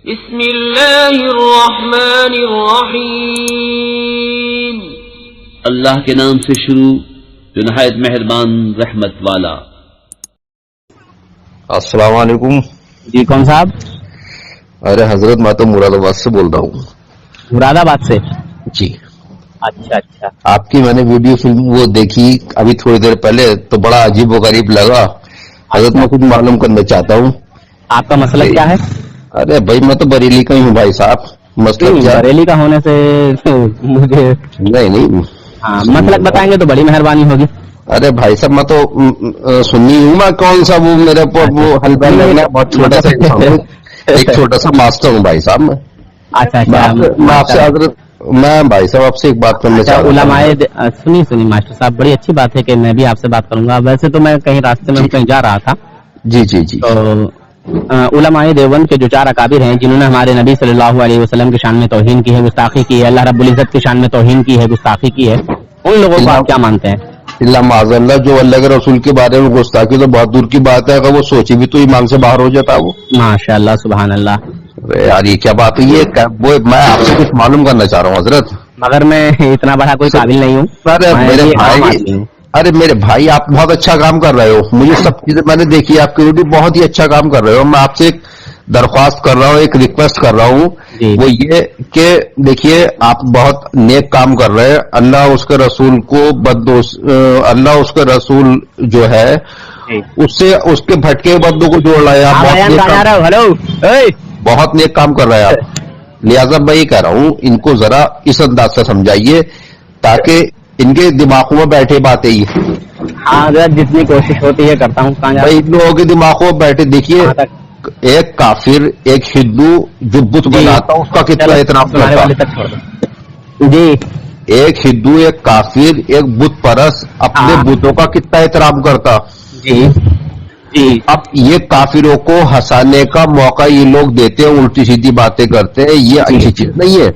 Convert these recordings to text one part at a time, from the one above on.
بسم اللہ الرحمن الرحیم. اللہ کے نام سے شروع جو نہایت مہربان رحمت والا. السلام علیکم. جی کون صاحب؟ ارے حضرت میں تو مراد آباد سے بول رہا ہوں. مراد آباد سے؟ جی. اچھا اچھا. آپ کی میں نے ویڈیو فلم وہ دیکھی ابھی تھوڑی دیر پہلے تو بڑا عجیب و غریب لگا. حضرت میں کچھ معلوم کرنا چاہتا ہوں. آپ کا مسئلہ کیا ہے؟ ارے بھائی میں تو بریلی کا ہی ہوں بھائی صاحب. مسئلہ کیا؟ بریلی کا ہونے سے مجھے نہیں ہاں مسئلہ بتائیں گے تو بڑی مہربانی ہوگی. ارے بھائی صاحب میں تو سنی ہوں. میں کون سا وہ میرے کو وہ حلبہ لگنا بہت چھوٹا سا انسان ہوں. ایک چھوٹا سا ماسٹر ہوں بھائی صاحب میں. اچھا میں آپ سے حضرت میں بھائی صاحب آپ سے ایک بات کرنا چاہتا ہوں. علماء سنی ماسٹر صاحب بڑی اچھی بات ہے کہ میں بھی آپ سے بات کروں گا. ویسے تو میں کہیں راستے میں کہیں جا رہا تھا. جی جی جی. تو علماء دیوبند کے جو 4 اکابر ہیں جنہوں نے ہمارے نبی صلی اللہ علیہ وسلم کی شان میں توہین کی ہے, گستاخی کی ہے, اللہ رب العزت کی شان میں توہین کی ہے, گستاخی کی ہے, ان لوگوں کو آپ کیا مانتے ہیں؟ اللہ معاذ اللہ جو اللہ کے رسول کے بارے میں گستاخی تو بہت دور کی بات ہے. اگر وہ سوچی بھی تو ایمان سے باہر ہو جاتا وہ. ماشاء اللہ سبحان اللہ. یار یہ کیا بات ہے؟ یہ وہ میں آپ سے کچھ معلوم کرنا چاہ رہا ہوں حضرت. مگر میں اتنا بڑا کوئی قابل نہیں ہوں. ارے میرے بھائی آپ بہت اچھا کام کر رہے ہو. مجھے سب چیزیں میں نے دیکھی آپ کی ویڈیو بہت ہی اچھا کام کر رہے ہو. میں آپ سے ایک درخواست کر رہا ہوں, ایک ریکویسٹ کر رہا ہوں. وہ یہ کہ دیکھیے آپ بہت نیک کام کر رہے ہیں. اللہ اس کے رسول کو اللہ اس کے رسول جو ہے اس سے اس کے بھٹکے بندوں کو جوڑ رہا ہے. بہت نیک کام کر رہے ہیں آپ. لہٰذا میں یہ کہہ رہا ہوں ان کو ذرا اس انداز سے سمجھائیے تاکہ ان کے دماغوں میں بیٹھے باتیں ہی. ہاں جتنی کوشش ہوتی ہے کرتا ہوں. بھائی ان لوگوں کے دماغوں میں بیٹھے دیکھیے ایک کافر ایک ہندو جو بت بناتا اس کا کتنا احترام کرتا. جی ایک ہندو ایک کافر ایک بت پرست اپنے بتوں کا کتنا احترام کرتا. جی جی. اب یہ کافروں کو ہنسانے کا موقع یہ لوگ دیتے ہیں, الٹی سیدھی باتیں کرتے ہیں. یہ اچھی چیز نہیں ہے.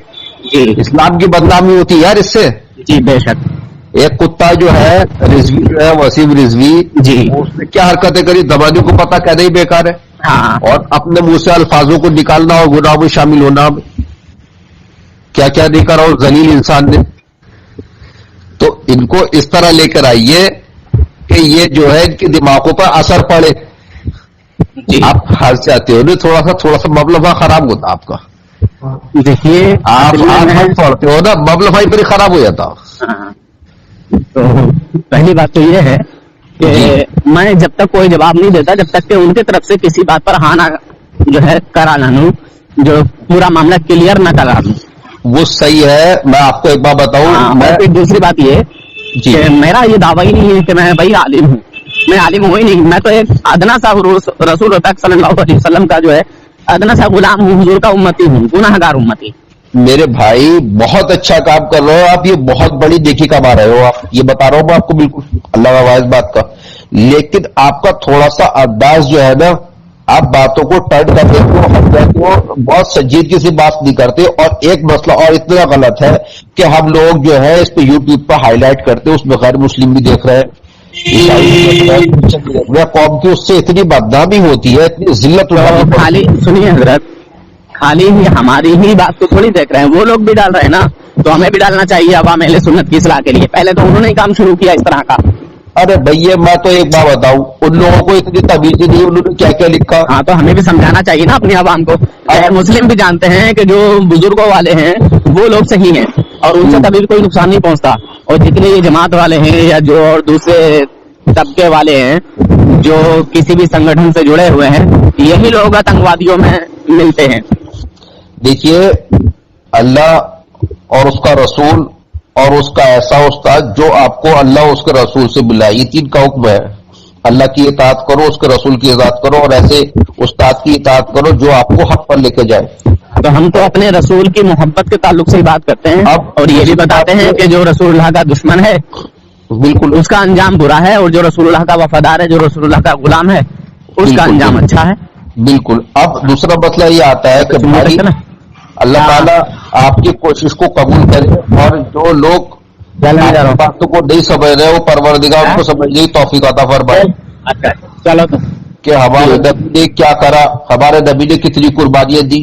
اسلام کی بدنامی ہوتی ہے یار اس سے. جی بے شک. ایک کتا جو ہے رضوی جو ہے وسیم رضوی جی اس نے کیا حرکتیں کری دبانے کو پتا کہنا ہی بیکار ہے. اور اپنے منہ سے الفاظوں کو نکالنا اور گناہ میں شامل ہونا کیا کیا نہیں کرا اور ذلیل انسان نے. تو ان کو اس طرح لے کر آئیے کہ یہ جو ہے ان کے دماغوں پر اثر پڑے. آپ ہنس جاتے ہو نا تھوڑا سا مبلغہ خراب ہوتا آپ کا. دیکھیے آپ ہنس پڑتے ہو نا مبلغہ پر ہی خراب ہو جاتا. تو پہلی بات تو یہ ہے کہ میں جب تک کوئی جواب نہیں دیتا جب تک کہ ان کی طرف سے کسی بات پر ہاں نہ جو ہے کرا نہ لوں, جو پورا معاملہ کلیئر نہ کرا دوں. وہ صحیح ہے. میں آپ کو ایک بات بتاؤں. دوسری بات یہ کہ میرا یہ دعویٰ ہی نہیں ہے کہ میں بھائی عالم ہوں. میں عالم ہوں ہی نہیں. میں تو ایک ادنا سا رسول صلی اللہ علیہ وسلم کا جو ہے ادنا سا غلام ہوں, حضور کا امتی ہوں, گناہ گار امتی. میرے بھائی بہت اچھا کام کر رہے ہو آپ. یہ بہت بڑی دیکھی کما رہے ہو آپ. یہ بتا رہا ہوں میں آپ کو بالکل اللہ کا واحد بات کا. لیکن آپ کا تھوڑا سا انداز جو ہے نا آپ باتوں کو ٹرن کر دیتے ہو, ہم جاتے ہو, بہت سنجیدگی سے بات نہیں کرتے. اور ایک مسئلہ اور اتنا غلط ہے کہ ہم لوگ جو ہے اس پہ یوٹیوب پہ ہائی لائٹ کرتے اس میں غیر مسلم بھی دیکھ رہے ہیں, قوم کی اس سے اتنی بدنامی ہوتی ہے, اتنی ذلت. خالی سنیے حضرت, خالی ہی ہماری ہی بات کو تھوڑی دیکھ رہے ہیں, وہ لوگ بھی ڈال رہے ہیں نا, تو ہمیں بھی ڈالنا چاہیے عوام اہل سنت کی اصلاح کے لیے. پہلے تو انہوں نے کام شروع کیا اس طرح کا. ارے بھیا میں تو ایک بات بتاؤں, ان لوگوں کو اتنی تمیز نہیں, انہوں نے کیا کیا لکھا. ہاں تو ہمیں بھی سمجھانا چاہیے نا اپنی عوام کو. مسلم بھی جانتے ہیں کہ جو بزرگوں والے ہیں وہ لوگ صحیح ہیں اور ان سے کبھی کوئی نقصان نہیں پہنچتا. اور جتنے یہ جماعت والے ہیں یا جو اور دوسرے طبقے والے ہیں جو کسی بھی سنگٹھن سے جڑے ہوئے ہیں, یہی لوگ آتنکوادیوں میں ملتے ہیں. دیکھیے اللہ اور اس کا رسول اور اس کا ایسا استاد جو آپ کو اللہ اس کے رسول سے بلائے, یہ 3 کا حکم ہے. اللہ کی اطاعت کرو, اس کے رسول کی اطاعت کرو, اور ایسے استاد کی اطاعت کرو جو آپ کو حق پر لے کے جائے. تو ہم تو اپنے رسول کی محبت کے تعلق سے ہی بات کرتے ہیں اور یہ بھی بتاتے ہیں کہ جو رسول اللہ کا دشمن ہے بالکل اس کا انجام برا ہے, اور جو رسول اللہ کا وفادار ہے, جو رسول اللہ کا غلام ہے, اس کا انجام اچھا ہے. بالکل. اب دوسرا مسئلہ یہ آتا ہے کہ اللہ تعالیٰ آپ کی کوشش کو قبول کرے, اور جو لوگ باتوں کو نہیں سمجھ رہے وہ پروردگار ان کو سمجھنے کی توفیق عطا فرمائے. چلو تو کہ ہمارے نبی نے کیا کرا, ہمارے نبی نے کتنی قربانیاں دی,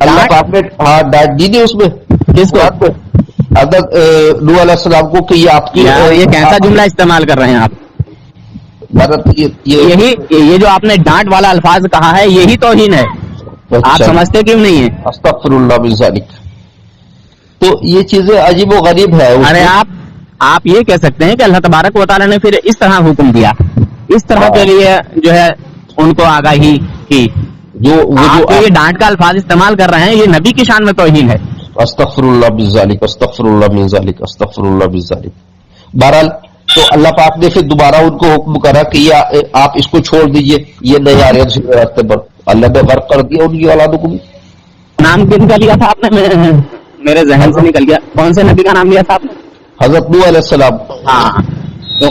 اللہ پاک نے ہاں ڈانٹ دی تھی اس میں کس کو؟ حضرت نوح علیہ السلام کو کہ یہ آپ کی یہ کیسا جملہ استعمال کر رہے ہیں آپ؟ یہ جو آپ نے ڈانٹ والا الفاظ کہا ہے یہی توہین ہے. آپ سمجھتے کیوں نہیں ہے؟ استغفر اللہ من ذالک. تو یہ چیزیں عجیب و غریب ہے. ارے آپ یہ کہہ سکتے ہیں کہ اللہ تبارک و تعالیٰ نے پھر اس طرح حکم دیا, اس طرح کے لیے جو ہے ان کو آگاہی کی. جو یہ ڈانٹ کا الفاظ استعمال کر رہے ہیں یہ نبی کی شان میں توہین ہے. استغفر اللہ من ذالک, استغفر اللہ من ذالک, استغفر اللہ من ذالک. بہرحال تو اللہ پاک نے پھر دوبارہ ان کو حکم کرا کہ یہ آپ اس کو چھوڑ دیجئے, یہ نہیں آ رہے راستے پر. اللہ نے غرق کر دیا ان کی اولادوں کو بھی. نام کن کا لیا تھا آپ نے؟ میرے ذہن سے نکل گیا. کون سے نبی کا نام لیا تھا آپ نے؟ حضرت نوح علیہ السلام. ہاں, تو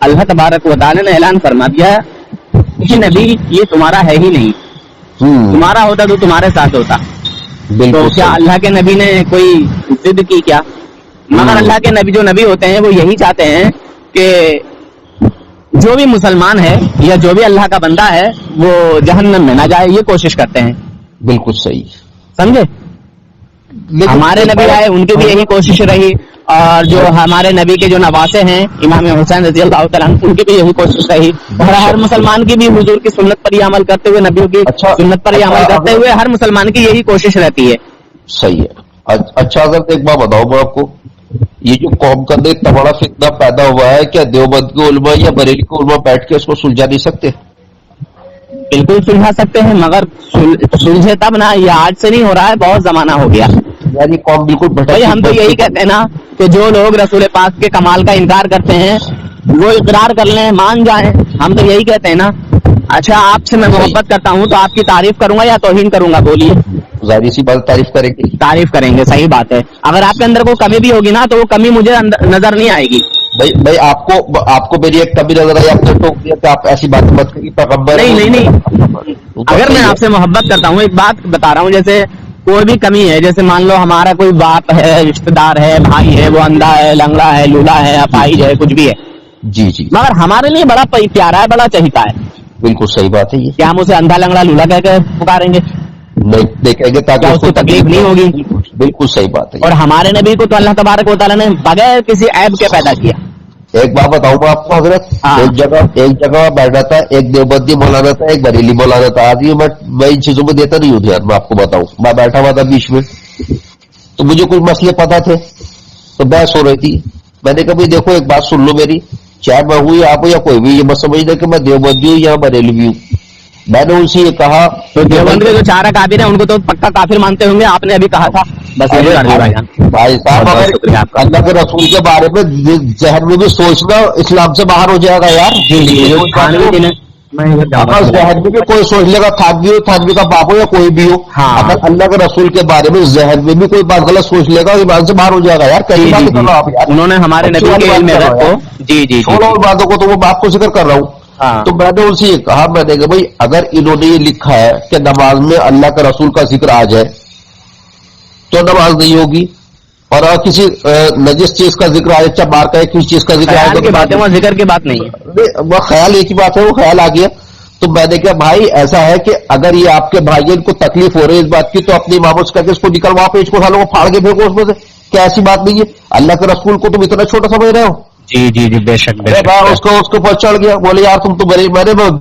اللہ تبارک و تعالی نے اعلان فرما دیا کہ نبی یہ تمہارا ہے ہی نہیں, تمہارا ہوتا تو تمہارے ساتھ ہوتا. تو کیا اللہ کے نبی نے کوئی ضد کی کیا؟ مگر اللہ کے نبی جو نبی ہوتے ہیں وہ یہی چاہتے ہیں کہ جو بھی مسلمان ہے یا جو بھی اللہ کا بندہ ہے وہ جہنم میں نہ جائے, یہ کوشش کرتے ہیں. بالکل صحیح, سمجھے؟ ہمارے نبی آئے ان کی بھی یہی کوشش رہی, اور جو ہمارے نبی کے جو نواسے ہیں امام حسین رضی اللہ تعالیٰ عنہ ان کی بھی یہی کوشش رہی. اور ہر مسلمان کی بھی حضور کی سنت پر ہی عمل کرتے ہوئے, نبیوں کی سنت پر ہی عمل کرتے ہوئے ہر مسلمان کی یہی کوشش رہتی ہے. صحیح ہے. اچھا حضرت ایک بات بتاؤ میں آپ کو, یہ جو قوم کا اتنا بڑا فتنہ پیدا ہوا ہے, کیا دیوبند کے علماء یا بریلی کے علماء بیٹھ کے اس کو سلجھا نہیں سکتے؟ بالکل سلجھا سکتے ہیں, مگر سلجھے تب نا, یہ آج سے نہیں ہو رہا ہے, بہت زمانہ ہو گیا. یعنی قوم بالکل بھائی ہم تو یہی کہتے ہیں نا کہ جو لوگ رسول پاک کے کمال کا انکار کرتے ہیں وہ اقرار کر لیں, مان جائیں. ہم تو یہی کہتے ہیں نا. اچھا آپ سے میں محبت کرتا ہوں تو آپ کی تعریف کروں گا یا توہین کروں گا؟ بولیے. ظاہر سی بات تعریف کریں گے, تعریف کریں گے, صحیح بات ہے. اگر آپ کے اندر کوئی کمی بھی ہوگی نا تو وہ کمی مجھے نظر نہیں آئے گی. بھائی آپ کو میری ایک کمی نظر آئی, آپ نے ٹوک دیا کہ آپ ایسی بات مت کریے. پیغمبر نہیں, اگر میں آپ سے محبت کرتا ہوں, ایک بات بتا رہا ہوں, جیسے کوئی بھی کمی ہے, جیسے مان لو ہمارا کوئی باپ ہے, رشتہ دار ہے, بھائی ہے, وہ اندھا ہے, لنگڑا ہے, لولا ہے, اپاہج ہے, کچھ بھی ہے, جی جی, مگر ہمارے لیے بڑا پیارا ہے, بڑا چہیتا ہے. بالکل صحیح بات ہے. یہ کیا ہم اسے اندھا لنگڑا لولا کہہ کے پکاریں گے؟ نہیں کہیں گے تاکہ اس کو تکلیف نہیں ہوگی. بالکل صحیح بات ہے. اور ہمارے نبی کو تو اللہ تبارک و تعالیٰ نے بغیر کسی عیب کے پیدا کیا. ایک بات بتاؤں میں آپ کو حضرت, ایک جگہ بیٹھا تھا, ایک دیوبندی مولانا تھا, ایک بریلی مولانا تھا. آج میں ان چیزوں میں دیتا نہیں ہوں دھیان. میں آپ کو بتاؤں, میں بیٹھا ہوا تھا بیچ میں, تو مجھے کچھ مسئلے پتا تھے, تو بحث ہو رہی تھی. میں نے کہا بھائی دیکھو ایک بات سن لو میری, چاہے میں ہوں آپ یا کوئی بھی, یہ مت سمجھنا کہ میں دیوبندی ہوں یا بریلی بھی ہوں. میں نے ان سے یہ کہا تو دیوبند کے جو چار کافر ہیں ان کو تو پکا کافر مانتے ہوں گے, آپ نے ابھی کہا تھا. بس بھائی صاحب اللہ کے رسول کے بارے میں ذہن میں بھی سوچنا اسلام سے باہر ہو جائے گا یار. اگر ذہن میں بھی کوئی سوچ لے گا, تھانوی کا باپ ہو یا کوئی بھی ہو, اگر اللہ کے رسول کے بارے میں ذہن میں بھی کوئی بات غلط سوچ لے گا, ایمان سے باہر ہو جائے گا یار. کئی بات کر رہا ہوں آپ, انہوں نے ہمارے نبی کے علم کو, جی چھوڑو ان باتوں کو, تو وہ بات کو ذکر کر رہا ہوں. تو میں نے ان سے یہ کہا, میں نے کہا بھائی اگر انہوں نے یہ لکھا ہے کہ نماز میں اللہ کے رسول کا ذکر آ جائے تو نماز نہیں ہوگی, اور اگر کسی نجس چیز کا ذکر آئے, چمار کا کسی چیز کا ذکر آئے, بات ہے, وہ ذکر کی بات نہیں ہے, وہ خیال ایک ہی بات ہے, وہ خیال آ گیا. تو میں نے کہا بھائی ایسا ہے کہ اگر یہ آپ کے بھائی کو تکلیف ہو رہی ہے اس بات کی, تو اپنی اماموں سے کہہ کے اس کو نکلوا, پیچ کو کھا لو, پھاڑ کے پھینکو اس میں سے. کیا ایسی بات نہیں ہے؟ اللہ کے رسول کو تم اتنا چھوٹا سمجھ رہے ہو؟ جی بے شک. اس کو اوپر چڑھ گیا, بولے یار تم تو میں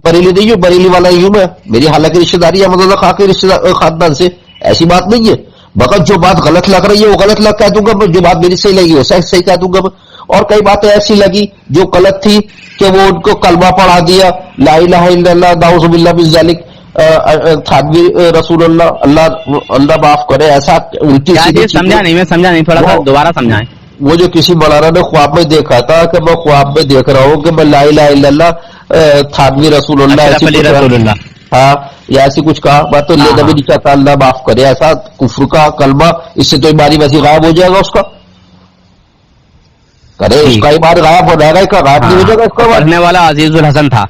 بریلی نہیں ہوں, بریلی والا ہی ہوں میں, میری حالانکہ رشتے داری احمد خان کے خاندان سے. ایسی بات نہیں ہے, مگر جو بات غلط لگ رہی ہے وہ غلط کہہ دوں گا میں, جو بات میری صحیح لگی وہ صحیح کہہ دوں گا میں. اور کئی باتیں ایسی لگی جو غلط تھی کہ وہ ان کو کلمہ پڑھا دیا, لا الہ الا اللہ, نعوذ باللہ من ذالک, تھانوی رسول اللہ معاف کرے, ایسا الٹی سیدھی. سمجھا نہیں, تھوڑا سا دوبارہ سمجھائیں. وہ جو کسی مولانا نے خواب میں دیکھا تھا کہ میں خواب میں دیکھ رہا ہوں کہ میں لا الہ الا اللہ تھانوی رسول اللہ, ہاں یا ایسی کچھ کہا, میں تو لینا بھی نہیں چاہتا, اللہ معاف کرے. ایسا کفر کا کلمہ, اس سے تو ایمانی ویسی غائب ہو جائے گا اس کا. کرے اس کا ایمان غائب ہو جائے گا, غائب نہیں ہو جائے گا اس کا. پڑھنے والا عزیز الحسن تھا,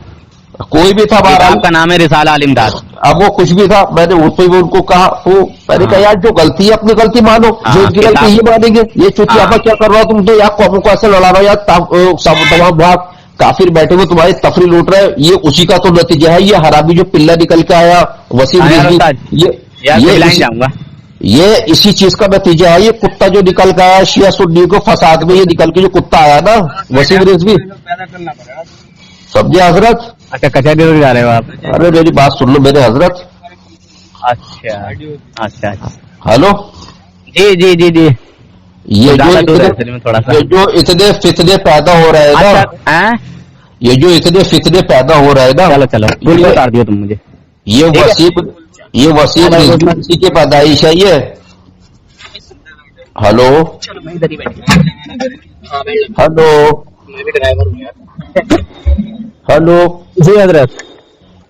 کوئی بھی تھا, آپ کا نام ہے رسالہ علمداد. اب وہ کچھ بھی تھا, میں نے ان کو کہا, میں نے کہا یار جو غلطی ہے اپنی غلطی مانو, جو ان کی غلطی یہ مانیں گے. یہ چوتیاپا کیا کر رہا ہو تم تو, یا قوموں کو ایسے لڑا رہا ہو, یا تمام بھاگ کافر بیٹھے ہوئے تمہاری تفریح لوٹ رہے ہیں, یہ اسی کا تو نتیجہ ہے. یہ حرابی جو پلہ نکل کے آیا وسیم, جاؤں گا. یہ اسی چیز کا نتیجہ ہے. یہ کتا جو نکل کے آیا شیعہ سنی کو فساد میں، یہ نکل کے جو کتا آیا نا وسیم رضوی، سمجھے حضرت؟ اچھا کچہری روڈ جا رہے ہو آپ؟ ارے میری بات سن لو میرے حضرت. اچھا اچھا اچھا. ہلو جی جی جی جی. یہ جو اتنے فتنے پیدا ہو رہے ہیں نا، یہ جو اتنے فتنے پیدا ہو رہے ہیں نا، چلو چلو گولی بتا دیا تم مجھے. یہ وسیم رضوی کی پیدائش ہے یہ. Hello hello hello. جی حضرت.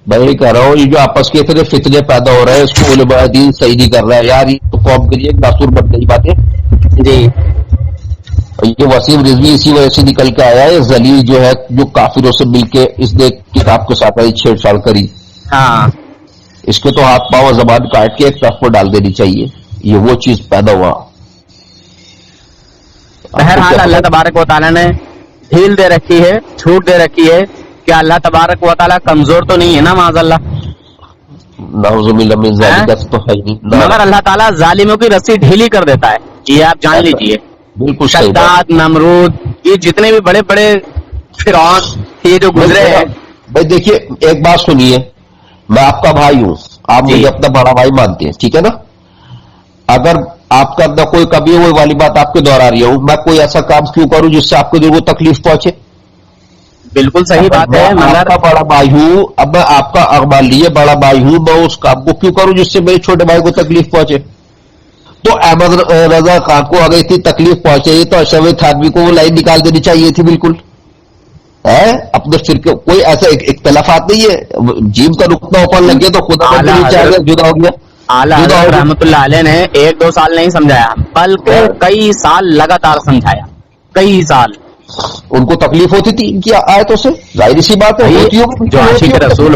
بھائی کہہ رہا ہوں یہ جو آپس کے اتنے فتنے پیدا ہو رہے ہیں اس کو علماء دین صحیح نہیں کر رہا ہے یار. یہ تو قوم کے لیے ایک ناسور بن گئی باتیں. جی یہ وسیم رضوی اسی وجہ سے نکل کے آیا ہے. ذلیل جو ہے جو کافروں سے مل کے اس نے کتاب کے ساتھ چھیڑ چھاڑ کری. ہاں اس کے تو ہاتھ پاؤں زبان کاٹ کے ایک طرف پر ڈال دینی چاہیے. یہ وہ چیز پیدا ہوا. بہرحال اللہ تبارک و تعالیٰ نے ڈھیل دے رکھی ہے، چھوٹ دے رکھی ہے کہ اللہ تبارک و تعالیٰ کمزور تو نہیں ہے نا معاذ اللہ. نعوذ باللہ من ذالک تو ہے نہیں. مگر اللہ تعالیٰ ظالموں کی رسی ڈھیلی کر دیتا ہے. یہ آپ جان لیجئے. بالکل شداد، نمرود، یہ جتنے بھی بڑے بڑے فرعون یہ جو گزرے ہیں. بھائی دیکھیے ایک بات سنیے، میں آپ کا بھائی ہوں، آپ مجھے اپنا بڑا بھائی مانتے ہیں، ٹھیک ہے نا؟ اگر آپ کا اندر کوئی کبھی وہ والی بات آپ کے دور آ رہی ہوں، میں کوئی ایسا کام کیوں کروں جس سے آپ کو دل کو تکلیف پہنچے؟ بالکل صحیح بات ہے. میں آپ کا بڑا بھائی ہوں، اب میں آپ کا مان لیے بڑا بھائی ہوں، میں اس کام کو کیوں کروں جس سے میرے چھوٹے بھائی کو تکلیف پہنچے؟ تو احمد رضا خان کو اگر اتنی تکلیف پہنچے تو اشرف تھانوی کو وہ لائن نکال دینی چاہیے تھی. بالکل ہے اپنے فرقے کوئی ایسا اختلافات نہیں ہے. جیم کا رکنا اوپر لگ گیا تو خدا جدا ہو گیا. اعلیٰ رحمۃ اللہ علیہ نے 1-2 سال نہیں سمجھایا بلکہ کئی سال لگاتار سمجھایا. کئی سال ان کو تکلیف ہوتی تھی ان کی آیتوں سے، ظاہر سی بات ہے. جو عاشق رسول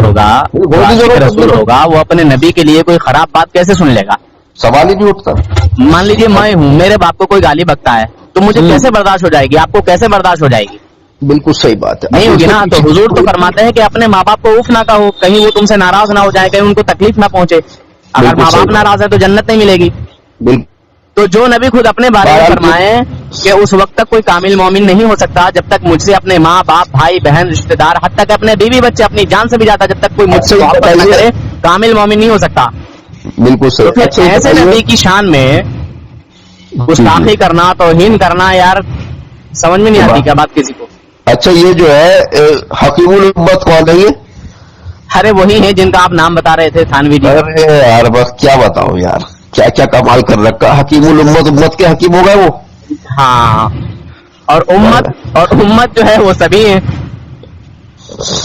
ہوگا وہ اپنے نبی کے لیے کوئی خراب بات کیسے سن لے گا؟ سوال ہی نہیں اٹھتا. مان لیجیے میں ہوں، میرے باپ کو کوئی گالی بکتا ہے تو مجھے کیسے برداشت ہو جائے گی؟ آپ کو کیسے برداشت ہو جائے گی؟ بالکل صحیح بات ہے. نہیں ہوگی نا. تو حضور تو فرماتے ہیں کہ اپنے ماں باپ کو اف نہ کہو، کہیں وہ تم سے ناراض نہ ہو جائے، کہیں ان کو تکلیف نہ پہنچے. اگر ماں باپ ناراض ہے تو جنت نہیں ملے گی. تو جو نبی خود اپنے بارے میں فرمائے کہ اس وقت تک کوئی کامل مومن نہیں ہو سکتا جب تک مجھ سے اپنے ماں باپ بھائی بہن رشتے دار حتیٰ کہ اپنے بیوی بچے اپنی جان سے بھی جاتا جب تک کوئی مجھ سے محبت نہ کرے کامل مومن نہیں ہو سکتا. بالکل صحیح. تو پھر ایسے نبی کی شان میں گستاخی کرنا، توہین کرنا، یار سمجھ میں نہیں آتی کیا بات کسی کو. اچھا یہ جو ہے حکیم الامت کون ہے یہ؟ ارے وہی ہیں جن کا آپ نام بتا رہے تھے تھانوی جی. ارے یار بس کیا بتاؤں یار، کیا کیا کمال کر رکھا. حکیم الامت، امت کے حکیم ہو گئے وہ. ہاں اور امت جو ہے وہ سبھی ہیں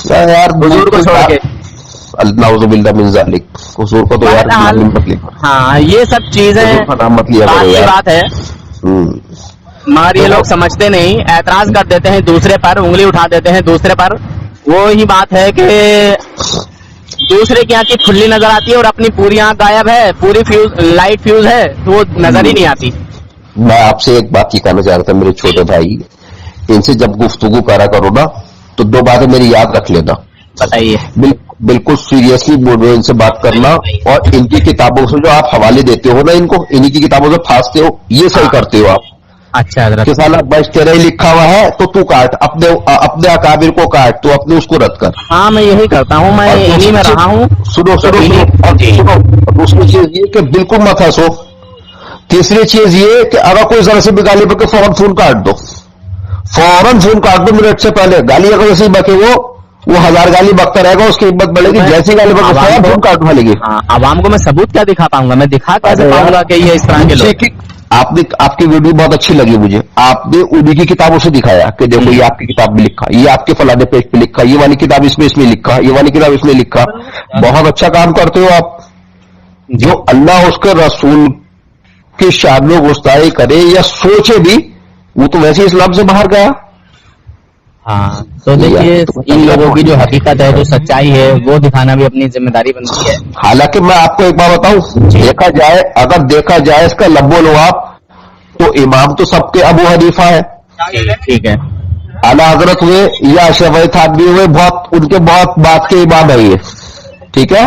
یار حضور کو چھوڑ کے. نعوذ باللہ من ذالک. حضور کو تو یار ہاں یہ سب چیزیں مت لیا بات ہے. مگر یہ لوگ سمجھتے نہیں، اعتراض کر دیتے ہیں دوسرے پر، انگلی اٹھا دیتے ہیں دوسرے پر. وہی بات ہے کہ دوسرے کی آنکھ کھلی نظر آتی ہے اور اپنی پوری آنکھ غائب ہے، پوری لائٹ فیوز ہے تو وہ نظر ہی نہیں آتی. میں آپ سے ایک بات یہ کہنا چاہ رہا تھا میرے چھوٹے بھائی، ان سے جب گفتگو کرا کرو نا تو 2 باتیں میری یاد رکھ لینا. بتائیے. بالکل سیریسلی موڈ میں ان سے بات کرنا، اور ان کی کتابوں سے جو آپ حوالے دیتے ہو نا ان کو، انہی کی کتابوں سے پھانستے ہو، یہ صحیح کرتے ہو آپ. اچھا حضرت. کہ سالہ بس تیرے ہی لکھا ہوا ہے تو کاٹ، اپنے اکابر کو کاٹ، تو اپنے اس کو رد کر. ہاں میں یہی کرتا ہوں، میں انہی میں رہا ہوں. سنو دوسری چیز یہ کہ بالکل مت ہنسو. تیسری چیز یہ کہ اگر کوئی ذرا سی بھی گالی بکے فوراً فون کاٹ دو، فوراً فون کاٹ دو منٹ سے پہلے. گالی اگر ویسے بکے وہ 1000 گالی بکتا رہے گا، اس کی ہمت بڑھے گی. جیسی گالی بکے فوراً فون کاٹ بھلے گی. عوام کو میں ثبوت کیا دکھا پاؤں گا؟ میں دکھا کیسے پاؤں گا کہ یہ اس طرح کے لوگ. آپ کی ویڈیو بہت اچھی لگی مجھے. آپ نے انہی کی کتابوں سے دکھایا کہ دیکھو یہ آپ کی کتاب میں لکھا، یہ آپ کے فلانے پیج پہ لکھا، یہ والی کتاب اس میں لکھا، یہ والی کتاب اس میں لکھا. بہت اچھا کام کرتے ہو آپ. جو اللہ اس کے رسول کی شان میں گستاخی کرے یا سوچے بھی، وہ تو ویسے اسلام سے باہر گیا. ہاں تو دیکھیے ان لوگوں کی جو حقیقت ہے، جو سچائی ہے، وہ دکھانا بھی اپنی ذمہ داری بنتی ہے. حالانکہ میں آپ کو ایک بات بتاؤں، اگر دیکھا جائے اس کا لب و لعاب تو امام تو سب کے ابو حنیفہ ہے. ٹھیک ہے. اعلیٰ حضرت ہوئے یا اشرف تھانوی ہوئے، ان کے بہت بات کے امام ہے یہ. ٹھیک ہے.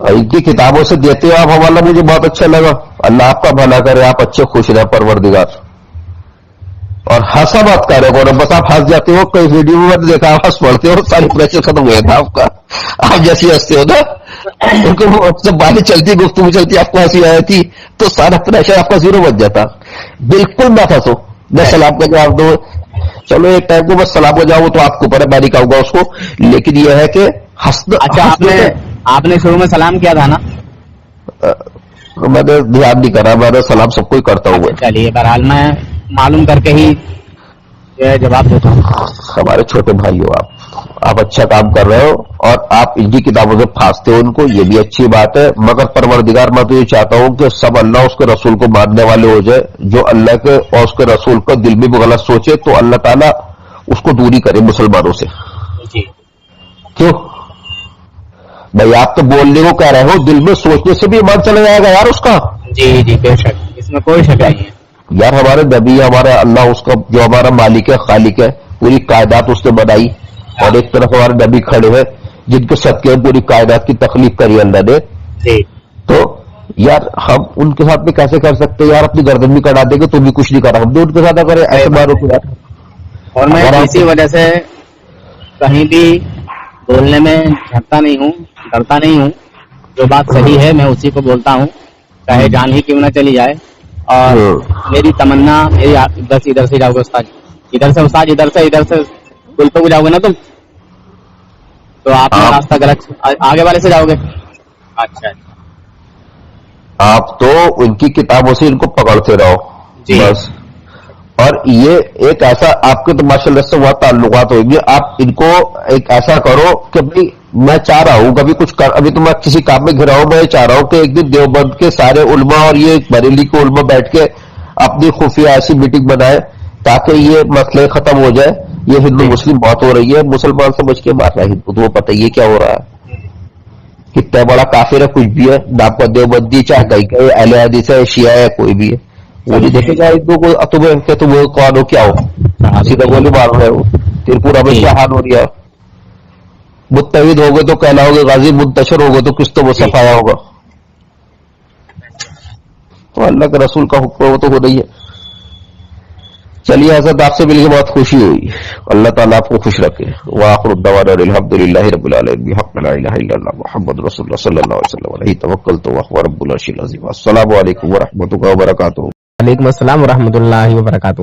ان کی کتابوں سے دیتے ہو آپ حوالہ, مجھے بہت اچھا لگا. اللہ آپ کا بھلا کرے, آپ اچھے خوش رہے پروردگار. اور ہنسا بات کر رہے ہو, بس آپ ہنس جاتے ہو. کئی ویڈیو میں دیکھا ہنس پڑتے ہو, ساری پریشر ختم ہو تھا آپ کا. آپ جیسی ہنستے ہو نا, جب باتیں چلتی گفتگو چلتی آپ کو ہنسی آئی تھی تو سارا پریشر آپ کا زیرو بچ جاتا. بالکل نہ پھنسو, نہ سلام کا جواب دو. چلو ایک ٹائم کو بس سلام کو جاؤ تو آپ کو اوپر ہے, میں نہیں کہوں گا اس کو, لیکن یہ ہے کہ اچھا آپ نے شروع میں سلام کیا تھا نا؟ میں نے دھیان نہیں کرا, میں نے سلام سب کو ہی کرتا ہوں. چلیے بہرحال میں معلوم کر کے ہی جواب دیتا ہوں. ہمارے چھوٹے بھائی ہو آپ اچھا کام کر رہے ہو اور آپ ان کی کتابوں سے پھانستے ہو ان کو, یہ بھی اچھی بات ہے. مگر پروردگار میں تو یہ چاہتا ہوں کہ سب اللہ اس کے رسول کو ماننے والے ہو جائے. جو اللہ کے اور اس کے رسول کو دل میں بھی غلط سوچے تو اللہ تعالیٰ اس کو دوری کرے مسلمانوں سے. کیوں بھائی, آپ تو بولنے کو کہہ رہے ہو, دل میں سوچنے سے بھی ایمان چلا جائے گا یار اس کا. جی بے شک, اس میں کوئی شک نہیں ہے یار. ہمارے نبی, ہمارا اللہ, اس کا جو ہمارا مالک ہے خالق ہے, پوری کائنات اس نے بنائی, اور ایک طرف ہمارے نبی کھڑے ہیں جن کے صدقے پوری کائنات کی تخلیق کری اللہ نے. تو یار ہم ان کے ساتھ میں کیسے کر سکتے یار, اپنی گردن بھی کٹا دیں گے تو بھی کچھ نہیں کرا, ہم بھی ان کے ساتھ کریں ایسے مارو کو یار. اور میں اسی وجہ سے کہیں بھی بولنے میں جھکتا نہیں ہوں, ڈرتا نہیں ہوں. جو بات صحیح ہے میں اسی کو بولتا ہوں, چاہے جان ہی کیوں نہ چلی جائے. اور میری تمنا, میری ادھر سے جاؤ گے استاد, ادھر سے استاد, ادھر سے پل پہ جاؤ گے نا تم, تو آپ کا راستہ غلط, آگے والے سے جاؤ گے. اچھا, آپ تو ان کی کتابوں سے ان کو پکڑتے رہو بس. اور یہ ایک ایسا, آپ کے تو ماشاء اللہ سے بہت تعلقات ہوئیں گے, آپ ان کو ایک ایسا کرو کہ بھائی میں چاہ رہا ہوں کبھی کچھ کر, ابھی تو میں کسی کام میں گھرا ہوں, میں چاہ رہا ہوں کہ ایک دن دیوبند کے سارے علماء اور یہ بریلی کے علماء بیٹھ کے اپنی خفیہ ایسی میٹنگ بنائے تاکہ یہ مسئلے ختم ہو جائے. یہ ہندو مسلم بات ہو رہی ہے, مسلمان سمجھ کے مار رہا ہے ہندو, تو وہ پتہ یہ کیا ہو رہا ہے, کتنا بڑا کافر ہے کچھ بھی ہے, نام کا دیوبندی چاہے کہیں کہ اہل حدیث ہے, شیعہ ہے, کوئی بھی ہے, وہ نہیں دیکھے گا ہندو کو تمہیں کہ تم کون ہو کیا ہو, سیدھا گولی مار رہے ہو. ترپورہ میں کیا حال ہو رہا ہے, متحد ہوگے تو کہلاؤ گے غازی, منتشر ہوگے تو کس تو وہ صفایا ہوگا. تو اللہ کے رسول کا حکم وہ تو ہو رہی ہے. چلیے حضرت, آپ سے مل کے بہت خوشی ہوئی, اللہ تعالیٰ آپ کو خوش رکھے. وآخر الدعوانا الحمد للہ رب العالمین بحق لا الہ الا اللہ محمد رسول اللہ صلی اللہ علیہ وسلم علیہ توکلت وهو رب العرش العظیم. السلام علیکم ورحمۃ اللہ وبرکاتہ. وعلیکم السلام ورحمۃ اللہ وبرکاتہ.